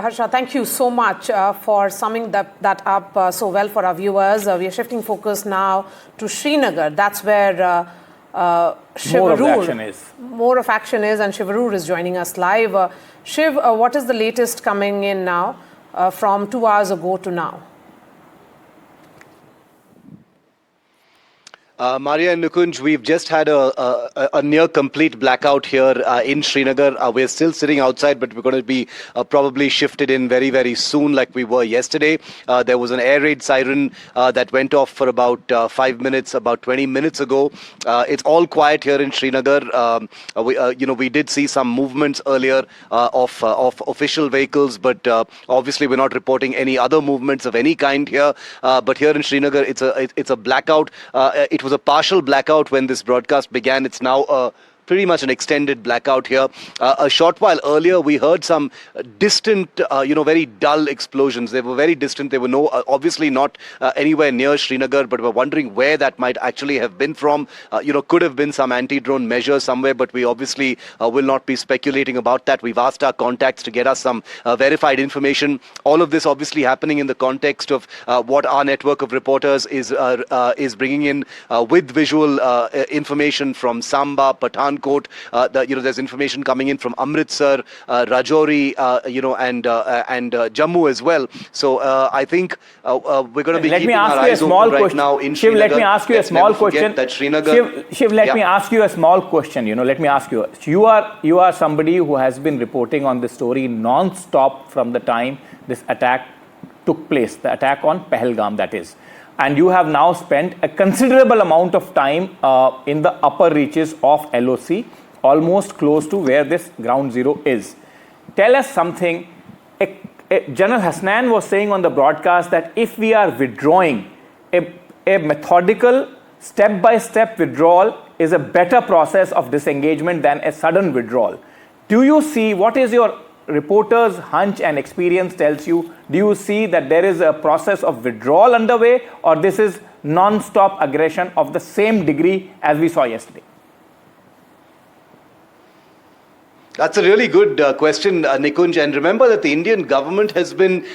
Harsha, thank you so much for summing that up so well for our viewers. We are shifting focus now to Srinagar. That's where Shiv Aroor, more of action is, and Shiv Aroor is joining us live. Shiv, what is the latest coming in now from 2 hours ago to now? Maria and Nukunj, we've just had a near complete blackout here in Srinagar. We're still sitting outside, but we're going to be probably shifted in very, very soon like we were yesterday. There was an air raid siren that went off for about 5 minutes, about 20 minutes ago. It's all quiet here in Srinagar. We did see some movements earlier of official vehicles, but obviously we're not reporting any other movements of any kind here. But here in Srinagar, it's a blackout. It was a partial blackout when this broadcast began. It's now pretty much an extended blackout here. A short while earlier, we heard some distant, very dull explosions. They were very distant. They were obviously not anywhere near Srinagar, but we're wondering where that might actually have been from. Could have been some anti-drone measure somewhere, but we obviously will not be speculating about that. We've asked our contacts to get us some verified information. All of this obviously happening in the context of what our network of reporters is bringing in with visual information from Samba, Pathan. There's information coming in from Amritsar, Rajouri, and Jammu as well. So I think we're going to be keeping our eyes open right now in Srinagar. Shiv, let me ask you a small question. Shiv, let me ask you a small question. Let me ask you. You are somebody who has been reporting on this story non-stop from the time this attack took place, the attack on Pahalgam, that is. And you have now spent a considerable amount of time in the upper reaches of LOC, almost close to where this ground zero is. Tell us something. General Hasnan was saying on the broadcast that if we are withdrawing, a methodical, step-by-step withdrawal is a better process of disengagement than a sudden withdrawal. Do you see, what is your reporter's hunch and experience tells you? Do you see that there is a process of withdrawal underway, or this is non-stop aggression of the same degree as we saw yesterday? That's a really good question, Nikunj. And remember that the Indian government has been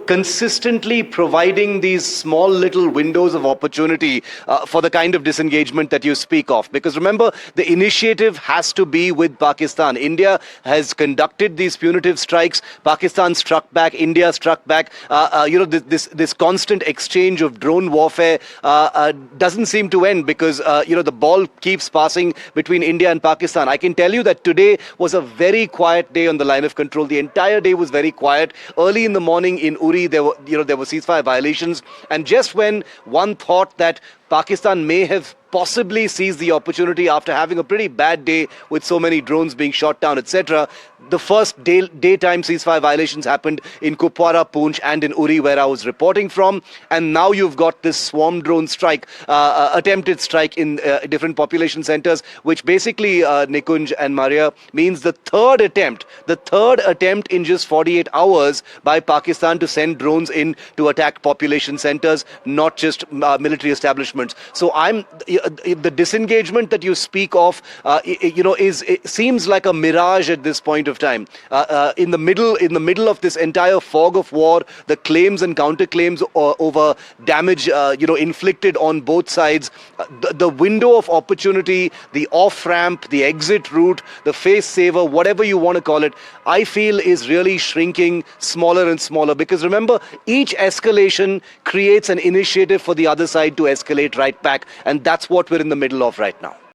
consistently providing these small little windows of opportunity for the kind of disengagement that you speak of. Because remember, the initiative has to be with Pakistan. India has conducted these punitive strikes. Pakistan struck back. India struck back. This constant exchange of drone warfare doesn't seem to end because, the ball keeps passing between India and Pakistan. I can tell you that today was a very quiet day on the line of control. The entire day was very quiet. Early in the morning, in Uri, there were ceasefire violations, and just when one thought that Pakistan may have possibly seized the opportunity after having a pretty bad day with so many drones being shot down, etc., the first daytime ceasefire violations happened in Kupwara, Poonch, and in Uri, where I was reporting from. And now you've got this swarm drone strike, attempted strike in different population centers, which basically, Nikunj and Maria, means the third attempt in just 48 hours by Pakistan to send drones in to attack population centers, not just military establishments. So the disengagement that you speak of, it seems like a mirage at this point of time. In the middle of this entire fog of war, the claims and counterclaims over damage, inflicted on both sides, the window of opportunity, the off-ramp, the exit route, the face saver, whatever you want to call it, I feel is really shrinking smaller and smaller. Because remember, each escalation creates an initiative for the other side to escalate right back, and that's what we're in the middle of right now.